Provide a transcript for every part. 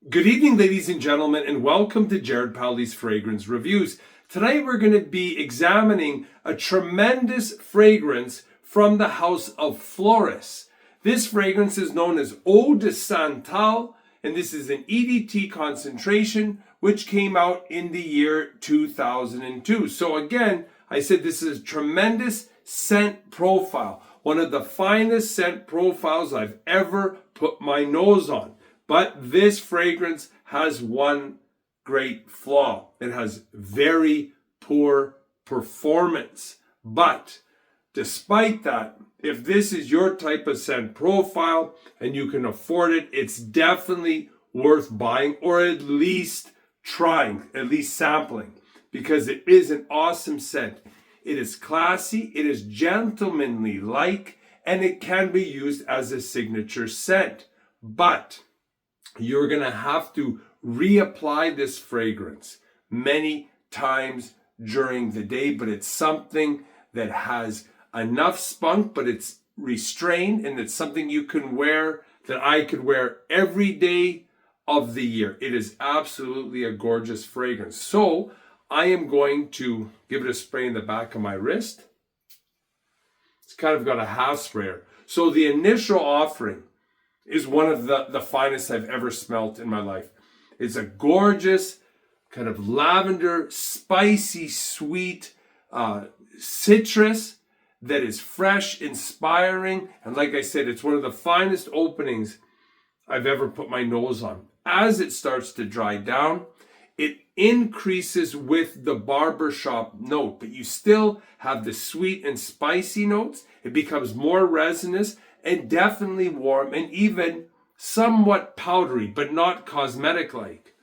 Good evening, ladies and gentlemen, and welcome to Jared Powley's Fragrance Reviews. Today we're going to be examining a tremendous fragrance from the house of Floris. This fragrance is known as Eau De Santal, and this is an EDT concentration which came out in the year 2002. So again, I said this is a tremendous scent profile, one of the finest scent profiles I've ever put my nose on. But this fragrance has one great flaw. It has very poor performance. But despite that, if this is your type of scent profile and you can afford it, it's definitely worth buying or at least trying, at least sampling, because it is an awesome scent. It is classy, it is gentlemanly-like, and it can be used as a signature scent. But you're going to have to reapply this fragrance many times during the day, but it's something that has enough spunk, but it's restrained, and it's something you can wear, that I could wear every day of the year. It is absolutely a gorgeous fragrance. So I am going to give it a spray in the back of my wrist. It's kind of got a half sprayer. So the initial offering is one of the finest I've ever smelt in my life. It's a gorgeous kind of lavender, spicy, sweet citrus that is fresh, inspiring. And like I said, it's one of the finest openings I've ever put my nose on. As it starts to dry down, it increases with the barbershop note, but you still have the sweet and spicy notes. It becomes more resinous and definitely warm and even somewhat powdery, but not cosmetic-like.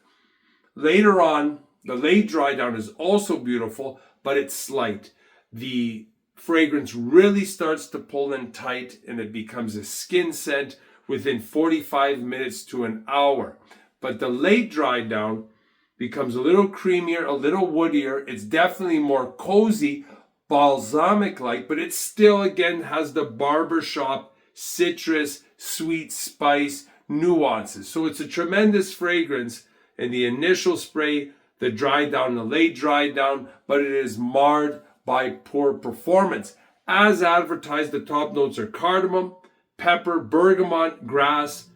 Later on, the late dry down is also beautiful, but it's slight. The fragrance really starts to pull in tight and it becomes a skin scent within 45 minutes to an hour. But the late dry down becomes a little creamier, a little woodier. It's definitely more cozy, balsamic-like, but it still, again, has the barbershop citrus, sweet spice nuances. So it's a tremendous fragrance in the initial spray, the dry down, the late dry down, but it is marred by poor performance. As advertised, the top notes are cardamom, pepper, bergamot, grass,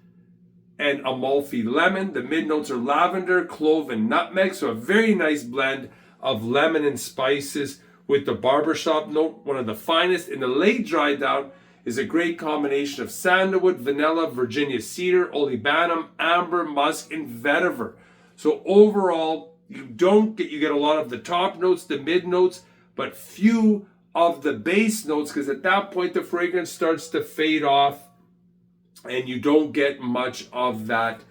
and Amalfi lemon. The mid notes are lavender, clove, and nutmeg. So a very nice blend of lemon and spices with the barbershop note, one of the finest. In the late dry down is a great combination of sandalwood, vanilla, Virginia cedar, olibanum, amber, musk, and vetiver. So overall, you get a lot of the top notes, the mid notes, but few of the base notes, because at that point the fragrance starts to fade off and you don't get much of that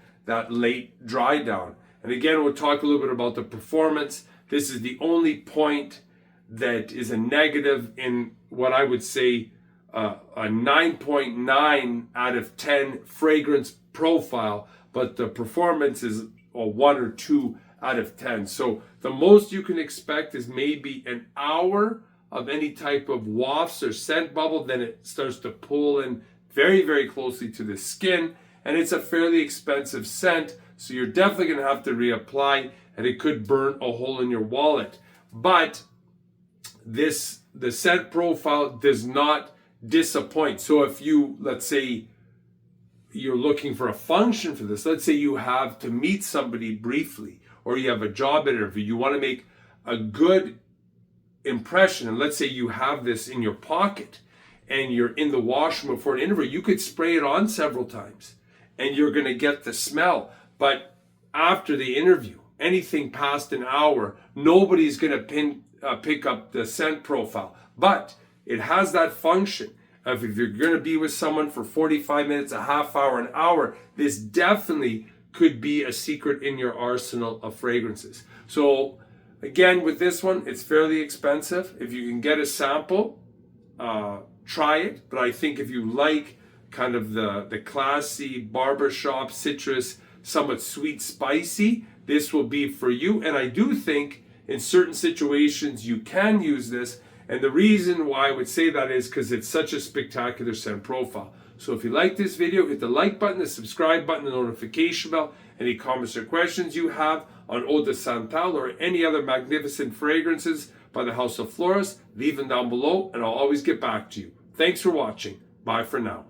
late dry down. And again, we'll talk a little bit about the performance. This is the only point that is a negative in what I would say a 9.9 out of 10 fragrance profile, but the performance is a 1 or 2 out of 10. So the most you can expect is maybe an hour of any type of wafts or scent bubble, then it starts to pull in very, very closely to the skin, and it's a fairly expensive scent, so you're definitely going to have to reapply, and it could burn a hole in your wallet. But the scent profile does not disappoint. So if you, let's say you're looking for a function for this, let's say you have to meet somebody briefly, or you have a job interview, you want to make a good impression, and let's say you have this in your pocket and you're in the washroom before an interview, you could spray it on several times and you're going to get the smell. But after the interview, anything past an hour, nobody's going to pick up the scent profile. But it has that function of, if you're going to be with someone for 45 minutes, a half hour, an hour, this definitely could be a secret in your arsenal of fragrances. So again, with this one, it's fairly expensive. If you can get a sample, try it. But I think if you like kind of the classy barbershop citrus, somewhat sweet, spicy, this will be for you. And I do think in certain situations you can use this. And the reason why I would say that is because it's such a spectacular scent profile. So if you like this video, hit the like button, the subscribe button, the notification bell. Any comments or questions you have on Eau De Santal or any other magnificent fragrances by the House of Floris, leave them down below and I'll always get back to you. Thanks for watching. Bye for now.